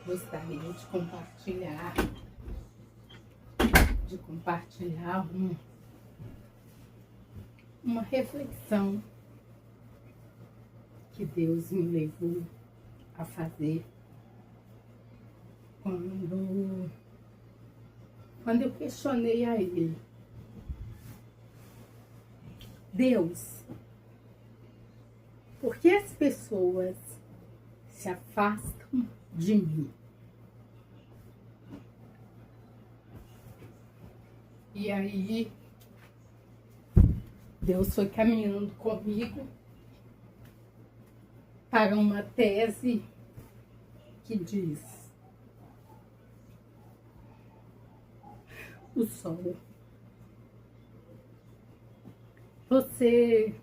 gostaria de compartilhar uma reflexão que Deus me levou a fazer quando eu questionei a Ele: Deus, por que as pessoas se afastam de mim? E aí, Deus foi caminhando comigo para uma tese que diz: o sol. Você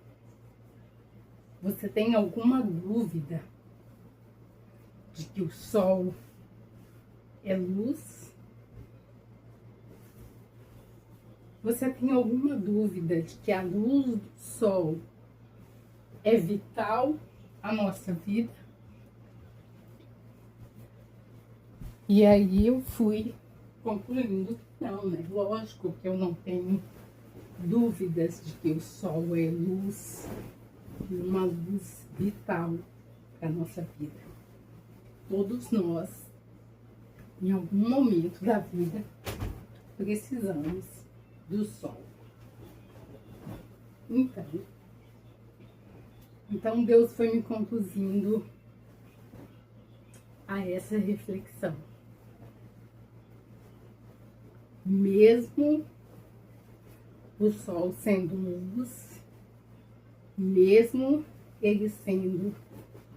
tem alguma dúvida de que o sol é luz? Você tem alguma dúvida de que a luz do sol é vital à nossa vida? E aí eu fui concluindo que não, né? Lógico que eu não tenho dúvidas de que o sol é luz, uma luz vital para a nossa vida. Todos nós, em algum momento da vida, precisamos do sol. Então Deus foi me conduzindo a essa reflexão. Mesmo o sol sendo luz, mesmo ele sendo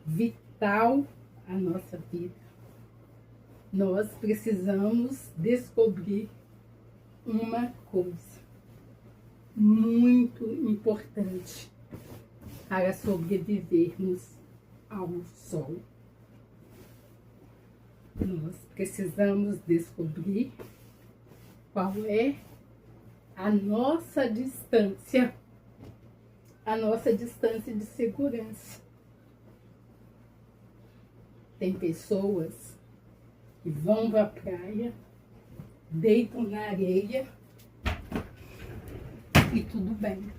vital à nossa vida, nós precisamos descobrir uma coisa muito importante para sobrevivermos ao sol. Nós precisamos descobrir qual é a nossa distância de segurança. Tem pessoas que vão para a praia, deitam na areia e tudo bem.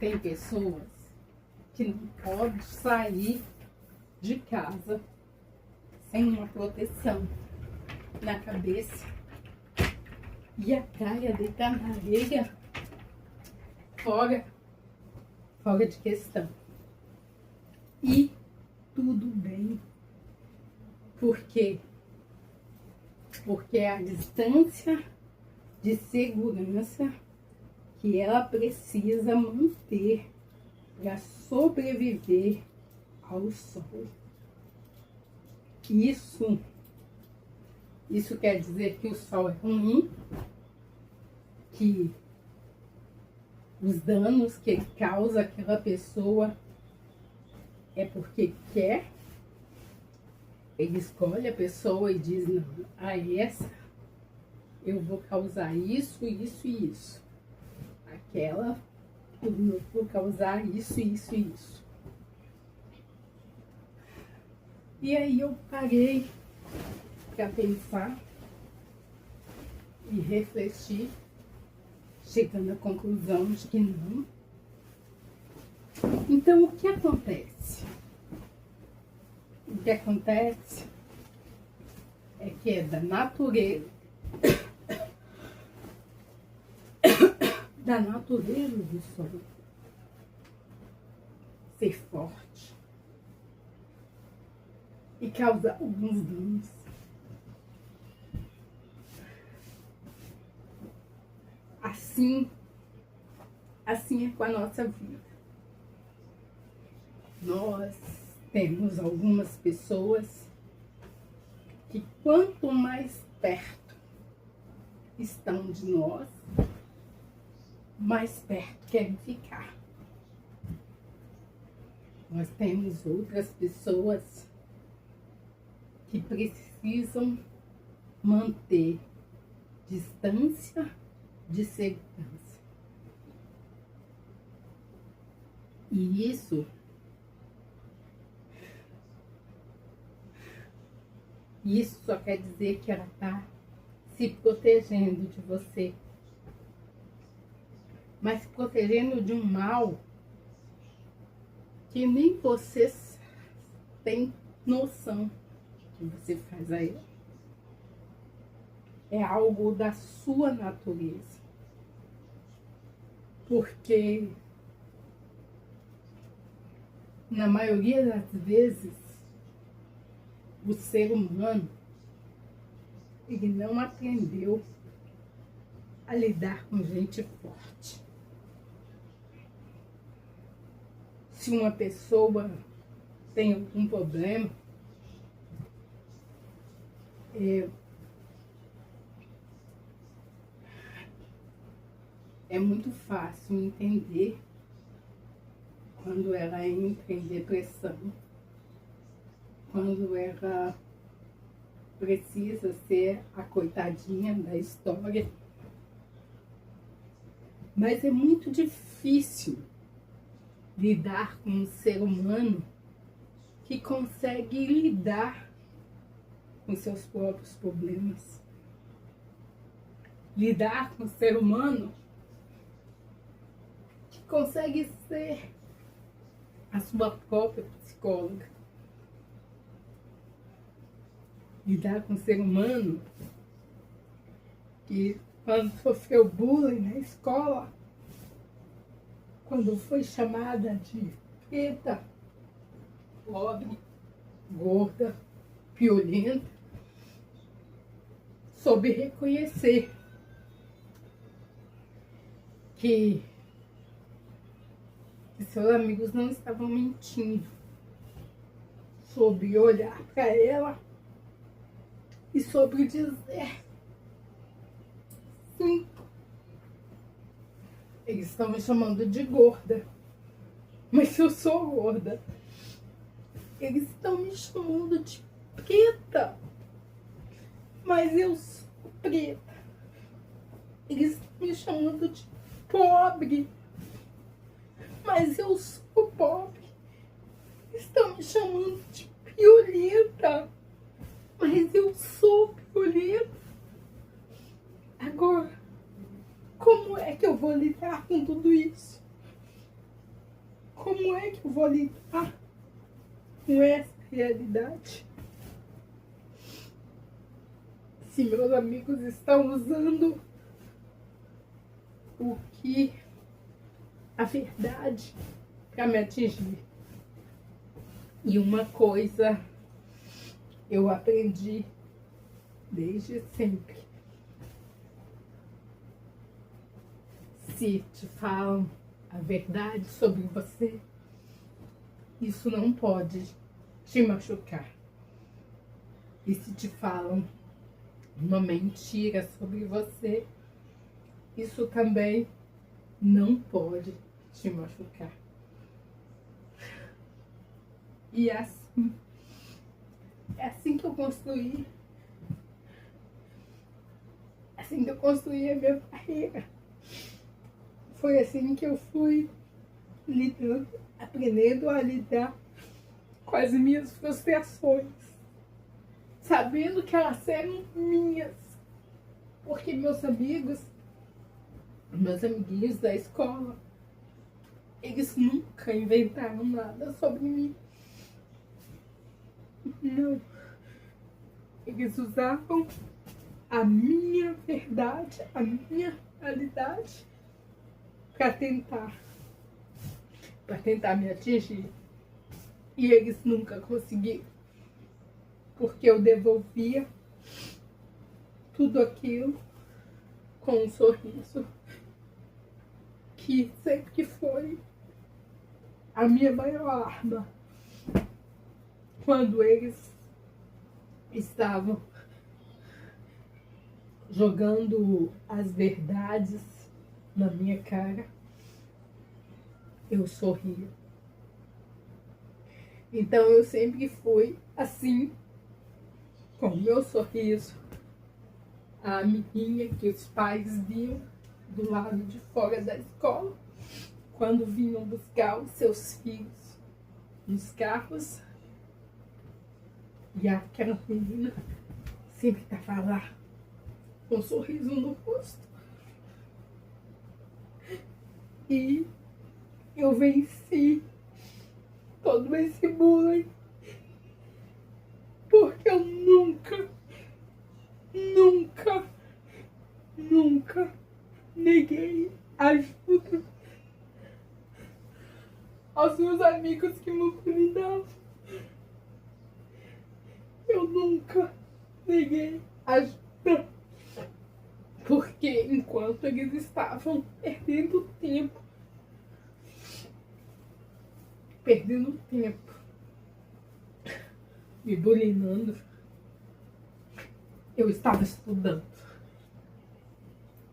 Tem pessoas que não podem sair de casa sem uma proteção na cabeça e a praia, deitar na areia, fora de questão. E tudo bem. Por quê? Porque é a distância de segurança que ela precisa manter para sobreviver ao sol. Isso quer dizer que o sol é ruim, que os danos que ele causa àquela pessoa é porque quer. Ele escolhe a pessoa e diz: não, a essa eu vou causar isso, isso e isso. Aquela eu vou causar isso, isso e isso. E aí eu parei para pensar e refletir, chegando à conclusão de que não. Então, o que acontece? O que acontece é que é da natureza do sol ser forte e causar alguns danos. Assim é com a nossa vida. Nós temos algumas pessoas que quanto mais perto estão de nós, mais perto querem ficar. Nós temos outras pessoas que precisam manter distância de segurança. E isso Isso só quer dizer que ela está se protegendo de você. Mas se protegendo de um mal que nem você tem noção que você faz a ela. É algo da sua natureza. Porque na maioria das vezes o ser humano ele não aprendeu a lidar com gente forte. Se uma pessoa tem algum problema, é muito fácil entender quando ela entra em depressão, quando ela precisa ser a coitadinha da história. Mas é muito difícil lidar com um ser humano que consegue lidar com seus próprios problemas. Lidar com um ser humano que consegue ser a sua própria psicóloga. Lidar com um ser humano que, quando sofreu bullying na escola, quando foi chamada de preta, pobre, gorda, violenta, soube reconhecer que seus amigos não estavam mentindo, soube olhar para ela e soube dizer: sim, eles estão me chamando de gorda, mas eu sou gorda. Eles estão me chamando de preta, mas eu sou preta. Eles estão me chamando de pobre, mas eu sou pobre. Estão me chamando de violenta, mas eu sou violenta. Agora, como é que eu vou lidar com tudo isso? Como é que eu vou lidar com essa realidade? Se meus amigos estão usando o que a verdade para me atingir. E uma coisa eu aprendi desde sempre: se te falam a verdade sobre você, isso não pode te machucar. E se te falam uma mentira sobre você, isso também não pode te machucar. E é assim que eu construí. É assim que eu construí a minha carreira. Foi assim que eu fui lidando, aprendendo a lidar com as minhas frustrações, sabendo que elas eram minhas, porque meus amiguinhos da escola, eles nunca inventaram nada sobre mim. Não. Eles usavam a minha verdade, a minha realidade para tentar me atingir. E eles nunca conseguiram, porque eu devolvia tudo aquilo com um sorriso, que sempre foi a minha maior arma. Quando eles estavam jogando as verdades na minha cara, eu sorria. Então eu sempre fui assim, com o meu sorriso, a amiguinha que os pais viam do lado de fora da escola, quando vinham buscar os seus filhos nos carros. E aquela menina sempre estava lá, com um sorriso no rosto. E eu venci todo esse bullying, porque eu nunca neguei ajuda aos meus amigos que me cuidavam. Eu nunca neguei ajuda, porque enquanto eles estavam perdendo tempo, me bulinando, eu estava estudando.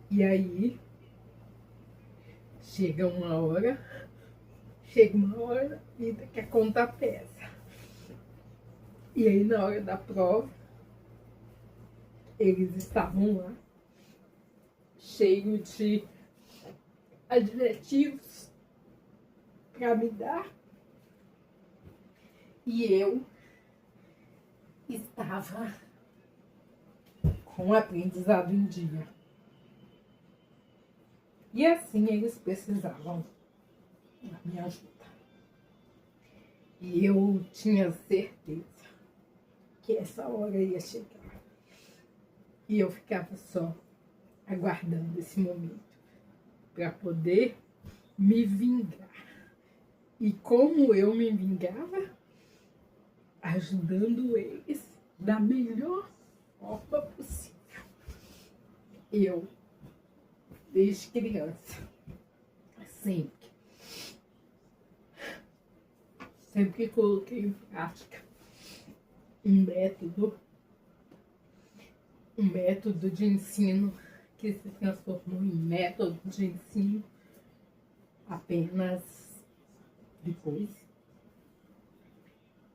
E aí, chega uma hora e que a conta pesa. E aí, na hora da prova, eles estavam lá, cheios de adjetivos para me dar. E eu estava com o aprendizado em dia. E assim eles precisavam da minha ajuda. E eu tinha certeza que essa hora ia chegar. E eu ficava só aguardando esse momento para poder me vingar. E como eu me vingava? Ajudando eles da melhor forma possível. Eu, desde criança, sempre coloquei em prática um método de ensino que se transformou em método de ensino apenas depois.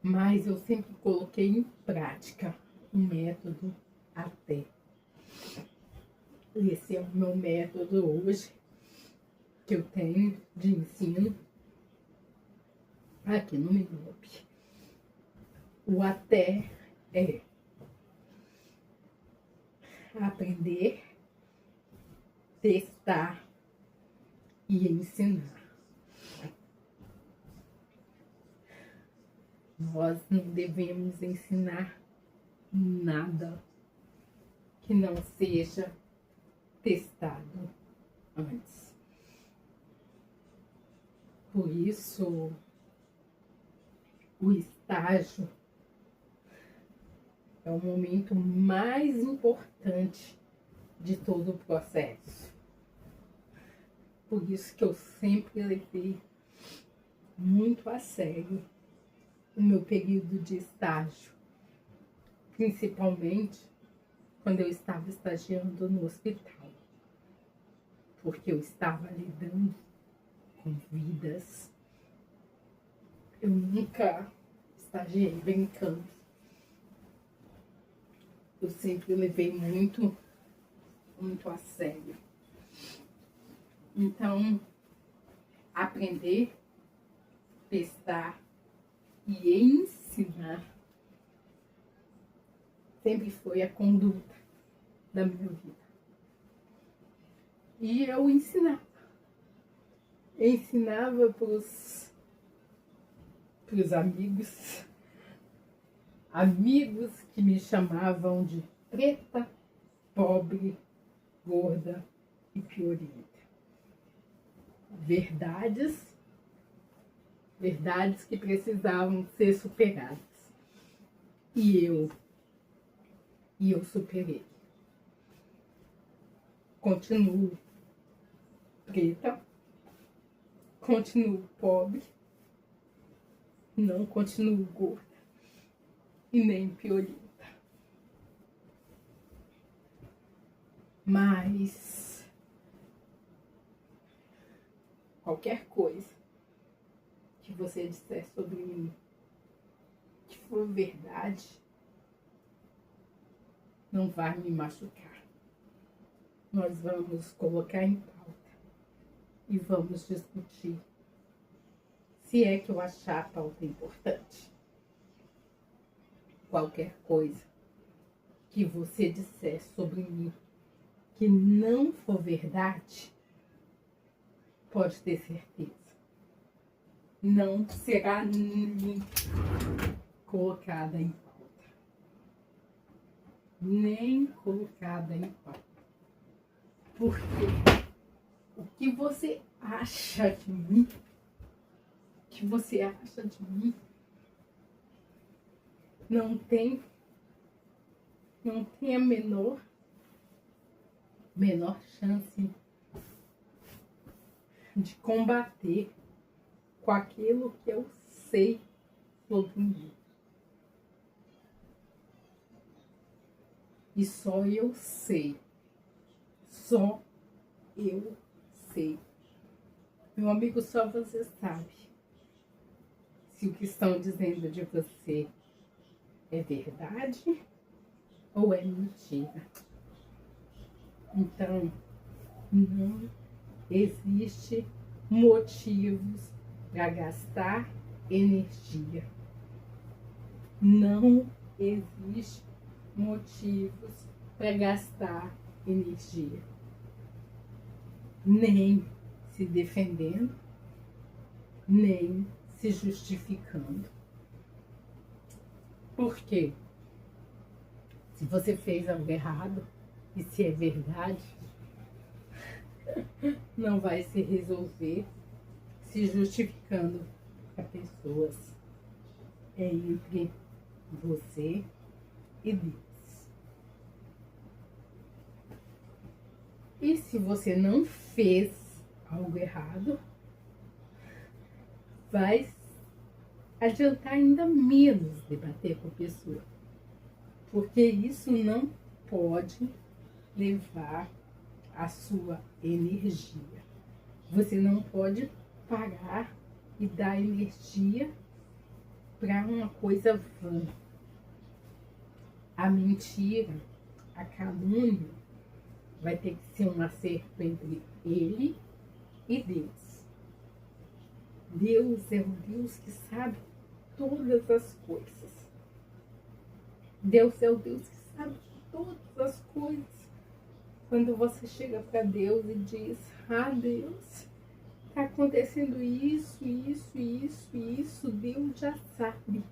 Mas eu sempre coloquei em prática o método até. Esse é o meu método hoje que eu tenho de ensino aqui no Minup. O até é aprender, testar e ensinar. Nós não devemos ensinar nada que não seja testado antes. Por isso, o estágio é o momento mais importante de todo o processo. Por isso que eu sempre levei muito a sério o meu período de estágio, principalmente quando eu estava estagiando no hospital, porque eu estava lidando com vidas. Eu nunca estagiei brincando. Eu sempre levei muito a sério. Então, aprender, testar e ensinar sempre foi a conduta da minha vida. E eu ensinava para os amigos que me chamavam de preta, pobre, gorda e piorenta. Verdades que precisavam ser superadas. E eu superei. Continuo preta, continuo pobre, não continuo gorda e nem piorenta. Mas qualquer coisa que você disser sobre mim que for verdade, não vai me machucar. Nós vamos colocar em pauta e vamos discutir se é que eu achar a pauta importante. qualquer coisa que você disser sobre mim que não for verdade, pode ter certeza, não será nem colocada em pauta. Nem colocada em pauta. Porque o que você acha de mim, não tem a menor chance de combater com aquilo que eu sei sobre mim. E só eu sei. Meu amigo, só você sabe se o que estão dizendo de você é verdade ou é mentira. Então, não existe motivos para gastar energia. Não existe motivos para gastar energia. Nem se defendendo, nem se justificando. Por quê? Se você fez algo errado, e se é verdade, não vai se resolver se justificando para pessoas. É entre você e Deus. E se você não fez algo errado, vai adiantar ainda menos debater com a pessoa. Porque isso não pode levar a sua energia. Você não pode parar e dar energia para uma coisa vã. A mentira, a calúnia, vai ter que ser um acerto entre ele e Deus. Deus é o Deus que sabe todas as coisas. Deus é o Deus que sabe todas as coisas. Quando você chega para Deus e diz: ah, Deus, está acontecendo isso, Deus já sabe.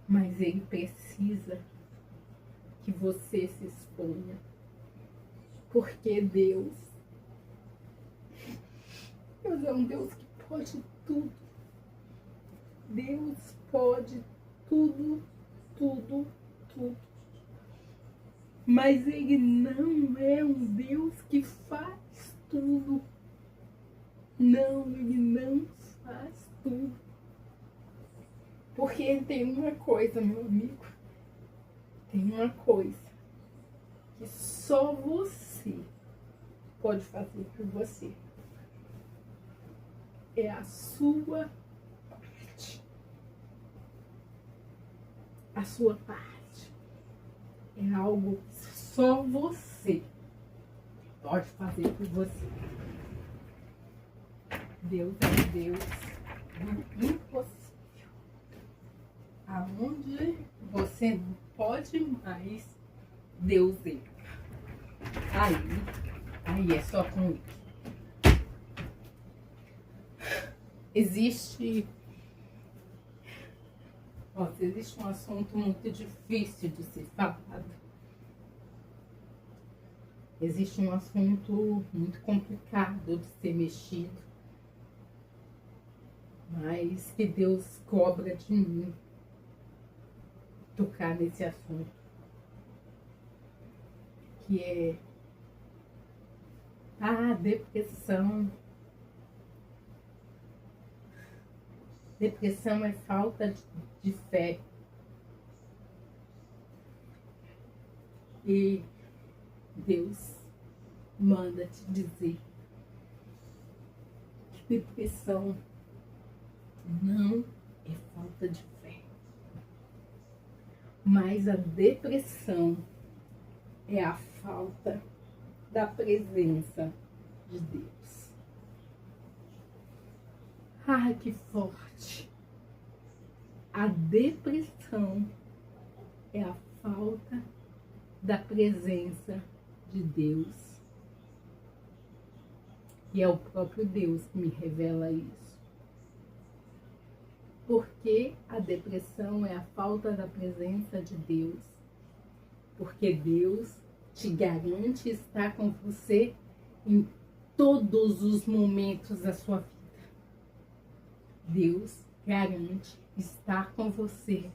Mas Ele precisa que você se exponha. Porque Deus é um Deus que pode tudo. Deus pode tudo. Mas Ele não é um Deus que faz tudo. Não, Ele não faz tudo. Porque tem uma coisa, meu amigo. Tem uma coisa que só você pode fazer por você. É a sua parte. A sua parte. É algo que só você pode fazer por você. Deus é o Deus do impossível. Aonde você não pode mais, Deus entra. Aí é só com ele. Existe um assunto muito difícil de ser falado. Existe um assunto muito complicado de ser mexido. Mas que Deus cobra de mim tocar nesse assunto. Que é a depressão. Depressão é falta de fé. E Deus manda te dizer que depressão não é falta de fé. Mas a depressão é a falta da presença de Deus. Ai, que forte! A depressão é a falta da presença de Deus. E é o próprio Deus que me revela isso. Porque a depressão é a falta da presença de Deus. Porque Deus te garante estar com você em todos os momentos da sua vida. Deus garante estar com você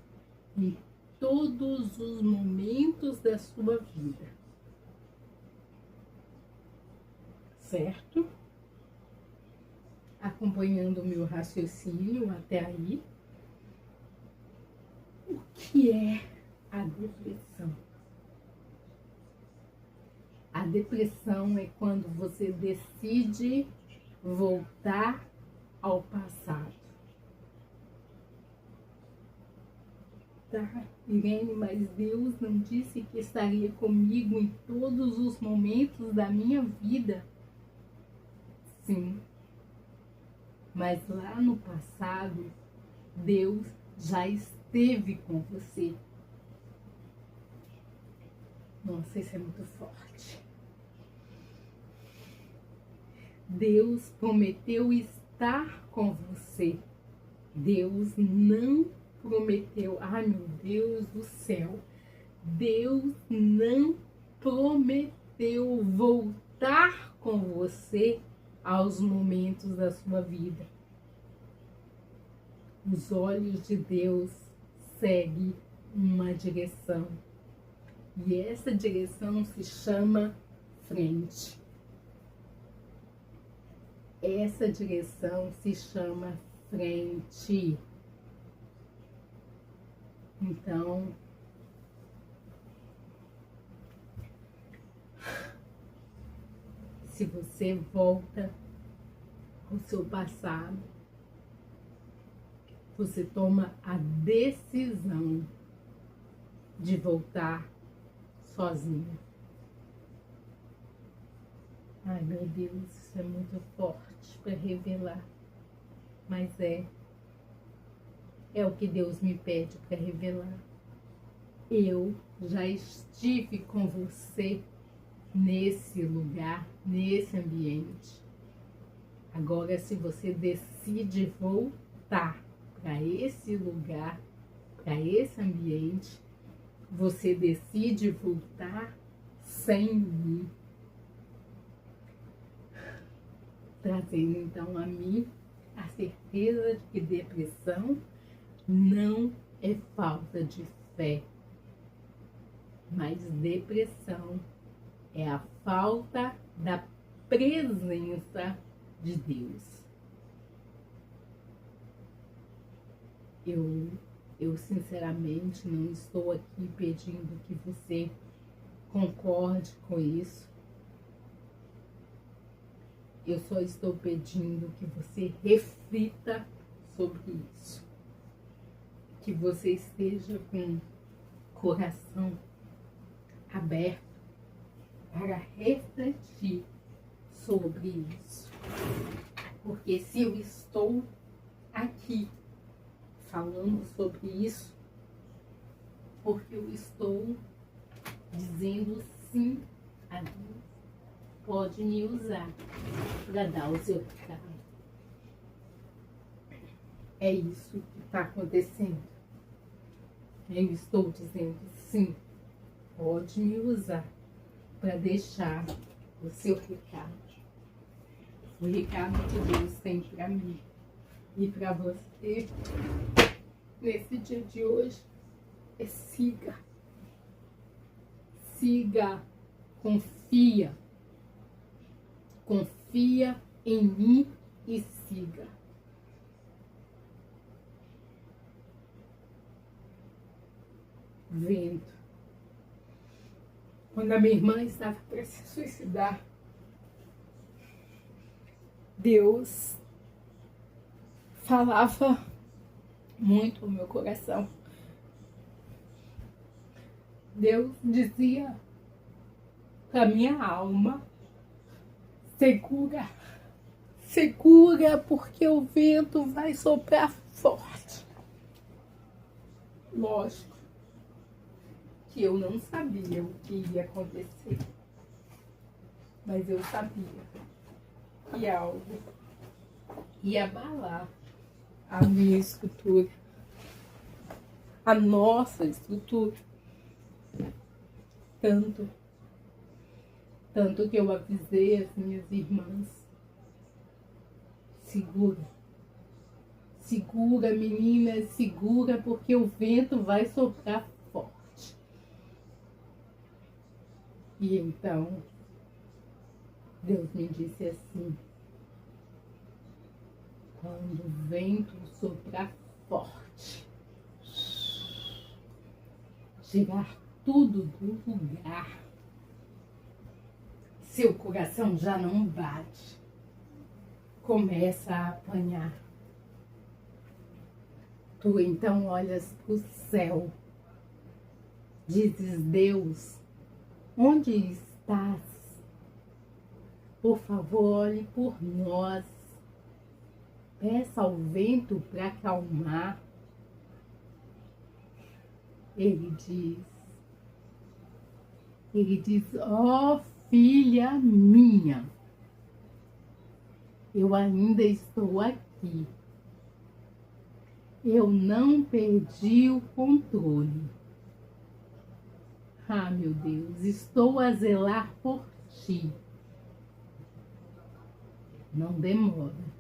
em todos os momentos da sua vida. Certo? Acompanhando o meu raciocínio até aí, o que é a depressão? A depressão é quando você decide voltar ao passado. Tá, Irene, mas Deus não disse que estaria comigo em todos os momentos da minha vida? Sim. Mas lá no passado, Deus já esteve com você. Nossa, isso é muito forte. Deus prometeu estar com você. Deus não prometeu, ai meu Deus do céu, Deus não prometeu voltar com você aos momentos da sua vida. Os olhos de Deus seguem uma direção. E essa direção se chama frente. Essa direção se chama frente. Então, se você volta ao seu passado, você toma a decisão de voltar sozinho. Ai, meu Deus, isso é muito forte para revelar, mas é o que Deus me pede para revelar. Eu já estive com você nesse lugar, nesse ambiente. Agora, se você decide voltar para esse lugar, para esse ambiente, você decide voltar sem mim. Trazendo então a mim a certeza de que depressão não é falta de fé, mas depressão é a falta da presença de Deus. Eu sinceramente não estou aqui pedindo que você concorde com isso. Eu só estou pedindo que você reflita sobre isso. Que você esteja com o coração aberto para refletir sobre isso. Porque se eu estou aqui falando sobre isso, porque eu estou dizendo sim a Deus, pode me usar para dar o seu recado. É isso que está acontecendo. Eu estou dizendo sim, pode me usar para deixar o seu recado. O recado que Deus tem para mim e para você nesse dia de hoje é siga. Siga, confia. Confia em mim e siga. Vendo. Quando a minha irmã estava para se suicidar, Deus falava muito no meu coração. Deus dizia para minha alma: segura, segura, porque o vento vai soprar forte. Lógico que eu não sabia o que ia acontecer, mas eu sabia que algo ia abalar a minha estrutura, a nossa estrutura. Tanto que eu avisei as minhas irmãs: segura, segura, menina, segura, porque o vento vai soprar forte. E então Deus me disse assim: quando o vento soprar forte, tirar tudo do lugar, seu coração já não bate, começa a apanhar. Tu então olhas para o céu, dizes: Deus, onde estás? Por favor, olhe por nós. Peça ao vento para acalmar. Ele diz: ó filha minha, eu ainda estou aqui. Eu não perdi o controle. Ah, meu Deus, estou a zelar por ti. Não demora.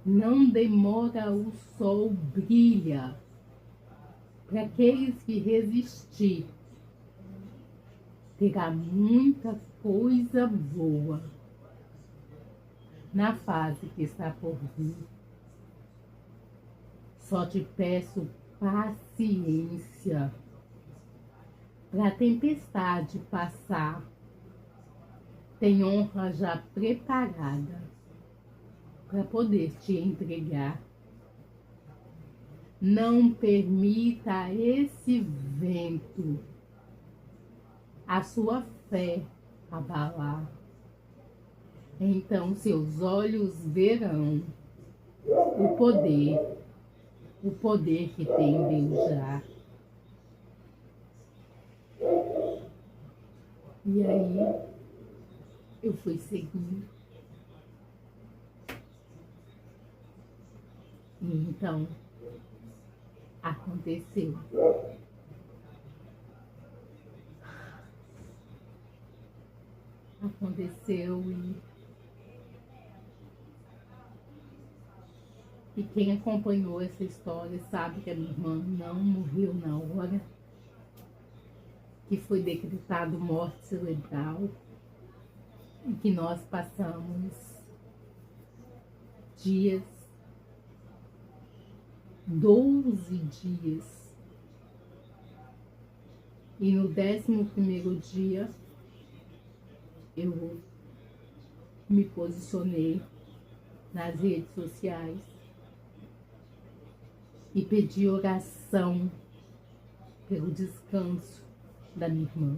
Não demora, o sol brilha. Para aqueles que resistir, terá muita coisa boa na fase que está por vir. Só te peço paciência para a tempestade passar. Tem honra já preparada para poder te entregar. Não permita esse vento a sua fé abalar. Então seus olhos verão o poder que tem Deus já. E aí eu fui seguindo. E então aconteceu. Aconteceu e quem acompanhou essa história sabe que a minha irmã não morreu na hora que foi decretado morte cerebral e que nós passamos dias, 12 dias, e no 11º dia eu me posicionei nas redes sociais e pedi oração pelo descanso da minha irmã,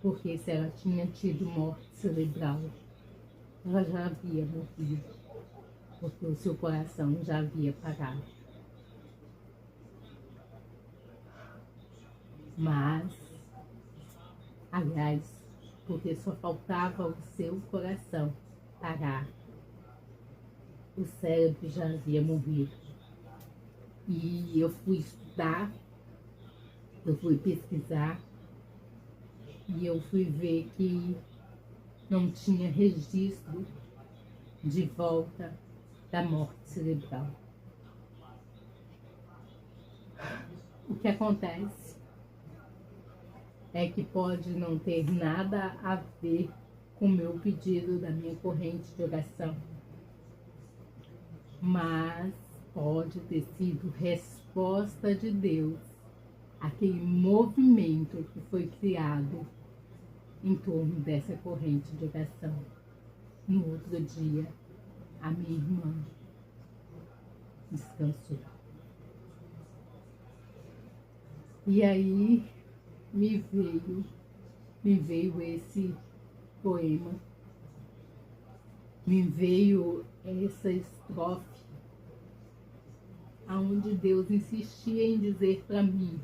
porque se ela tinha tido morte cerebral, ela já havia morrido, porque o seu coração já havia parado. Mas, aliás, porque só faltava o seu coração parar, o cérebro já havia morrido. E eu fui estudar, eu fui pesquisar e eu fui ver que não tinha registro de volta da morte cerebral. O que acontece é que pode não ter nada a ver com o meu pedido da minha corrente de oração, mas pode ter sido resposta de Deus àquele movimento que foi criado em torno dessa corrente de oração. No outro dia, a minha irmã descansou. E aí me veio esse poema, me veio essa estrofe onde Deus insistia em dizer para mim: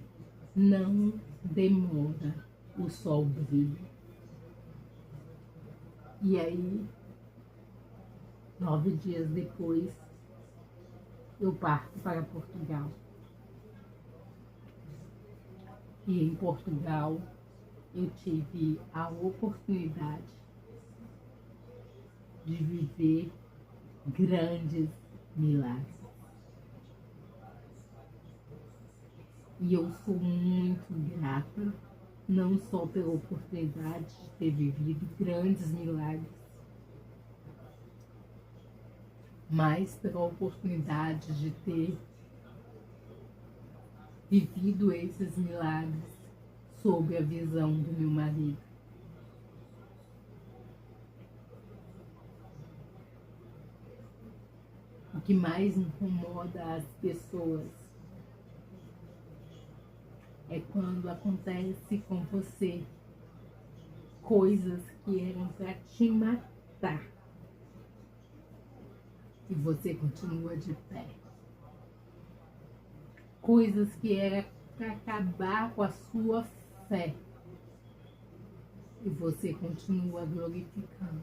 não demora, o sol brilha. E aí, 9 dias depois, eu parto para Portugal. E em Portugal eu tive a oportunidade de viver grandes milagres. E eu sou muito grata, não só pela oportunidade de ter vivido grandes milagres, mas pela oportunidade de ter vivido esses milagres sob a visão do meu marido. O que mais incomoda as pessoas é quando acontece com você coisas que eram para te matar e você continua de pé. Coisas que eram para acabar com a sua fé e você continua glorificando.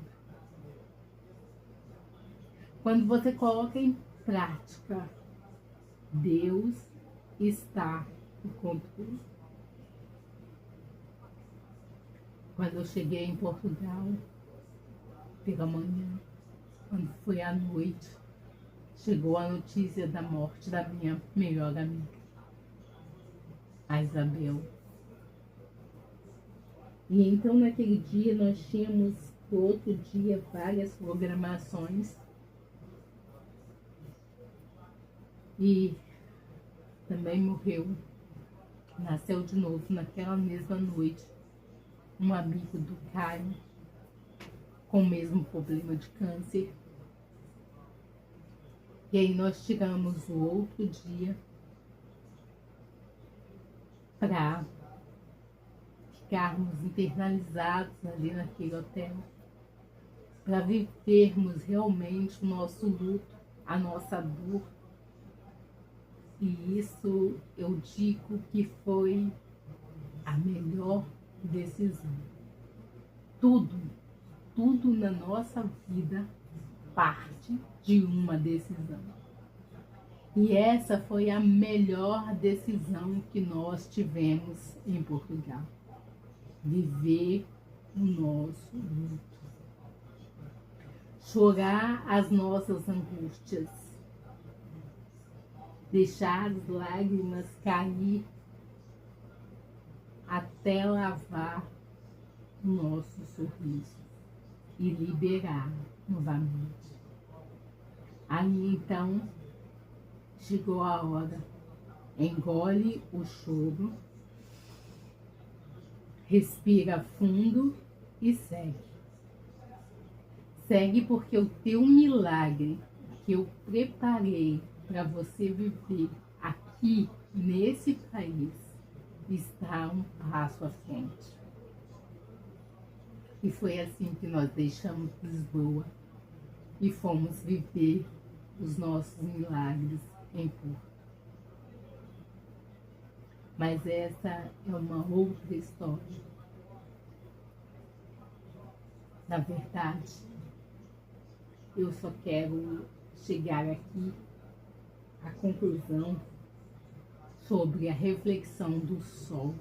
Quando você coloca em prática, Deus está no controle. Quando eu cheguei em Portugal, pela manhã, quando foi à noite, chegou a notícia da morte da minha melhor amiga, a Isabel. E então naquele dia nós tínhamos no outro dia várias programações e também morreu, nasceu de novo naquela mesma noite um amigo do Caio com o mesmo problema de câncer. E aí nós tiramos o outro dia para ficarmos internalizados ali naquele hotel, para vivermos realmente o nosso luto, a nossa dor. E isso eu digo que foi a melhor decisão. Tudo na nossa vida parte de uma decisão. E essa foi a melhor decisão que nós tivemos em Portugal. Viver o nosso luto. Chorar as nossas angústias. Deixar as lágrimas cair até lavar o nosso sorriso e liberar novamente. Aí então chegou a hora, engole o choro, respira fundo e segue. Segue porque o teu milagre que eu preparei para você viver aqui nesse país está um passo à frente. E foi assim que nós deixamos Lisboa e fomos viver os nossos milagres em Porto. Mas essa é uma outra história. Na verdade, eu só quero chegar aqui à conclusão sobre a reflexão do sol.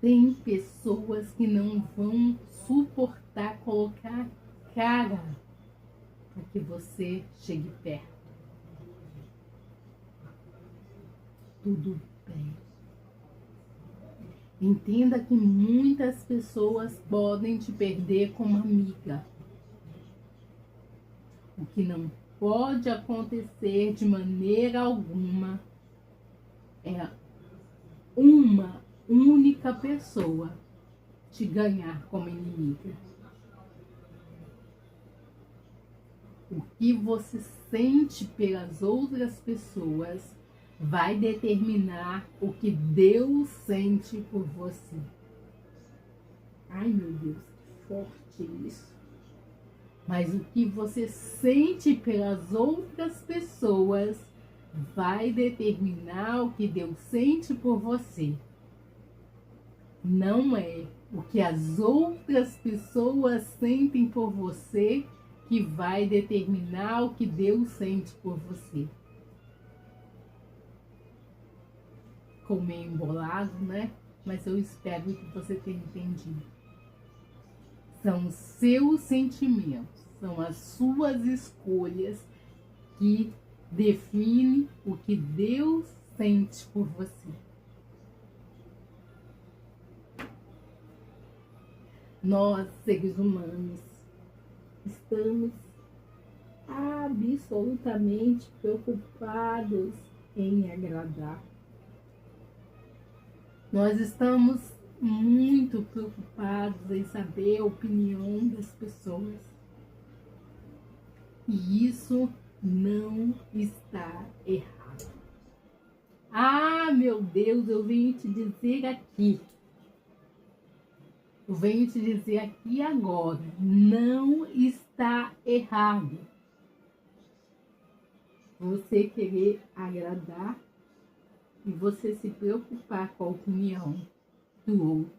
Tem pessoas que não vão suportar colocar cara para que você chegue perto. Tudo bem. Entenda que muitas pessoas podem te perder como amiga. O que não pode acontecer de maneira alguma é uma única pessoa te ganhar como inimiga. O que você sente pelas outras pessoas vai determinar o que Deus sente por você. Ai, meu Deus, que forte isso. Mas o que você sente pelas outras pessoas vai determinar o que Deus sente por você. Não é o que as outras pessoas sentem por você que vai determinar o que Deus sente por você. Ficou meio embolado, né? Mas eu espero que você tenha entendido. São os seus sentimentos, são as suas escolhas que definem o que Deus sente por você. Nós, seres humanos, estamos absolutamente preocupados em agradar. Nós estamos muito preocupados em saber a opinião das pessoas. E isso não está errado. Ah, meu Deus, eu venho te dizer aqui. Eu venho te dizer aqui agora. Não está errado você querer agradar e você se preocupar com a opinião do outro.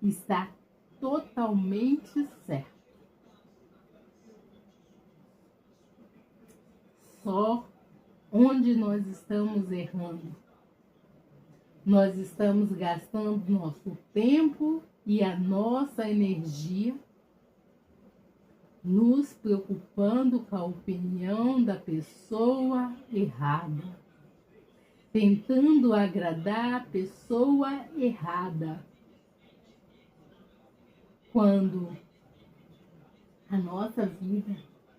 Está totalmente certo. Só onde nós estamos errando. Nós estamos gastando nosso tempo e a nossa energia nos preocupando com a opinião da pessoa errada, tentando agradar a pessoa errada, quando a nossa vida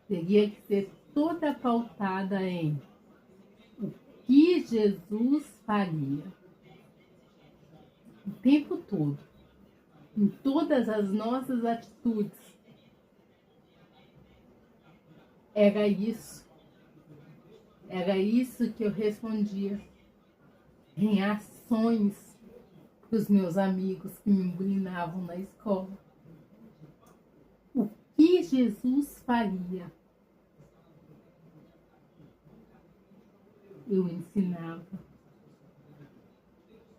teria que ser toda pautada em o que Jesus faria o tempo todo, em todas as nossas atitudes. Era isso que eu respondia em ações para os meus amigos que me bulinavam na escola. O que Jesus faria? Eu ensinava,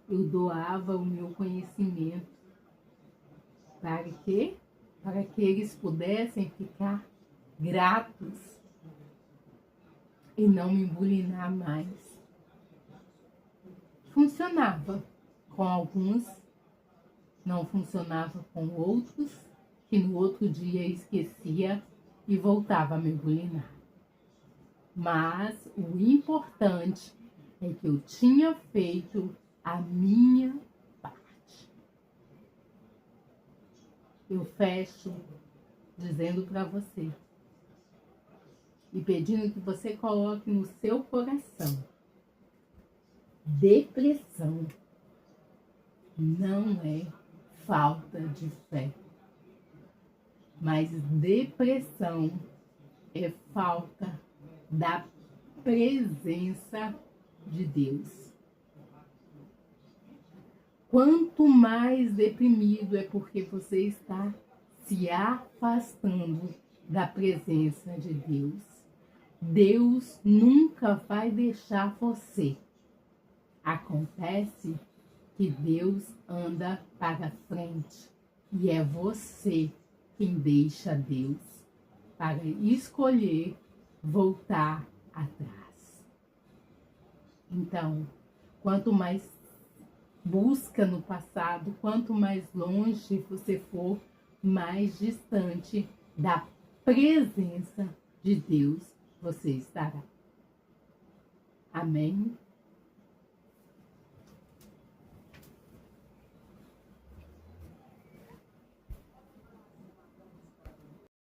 eu doava o meu conhecimento. Para quê? Para que eles pudessem ficar gratos e não me bulinar mais. Funcionava com alguns, não funcionava com outros, que no outro dia esquecia e voltava a me bulinar. Mas o importante é que eu tinha feito a minha parte. Eu fecho dizendo para você e pedindo que você coloque no seu coração: depressão não é falta de fé, mas depressão é falta da presença de Deus. Quanto mais deprimido é porque você está se afastando da presença de Deus. Deus nunca vai deixar você. Acontece que Deus anda para frente e é você quem deixa Deus para escolher voltar atrás. Então, quanto mais busca no passado, quanto mais longe você for, mais distante da presença de Deus você estará. Amém?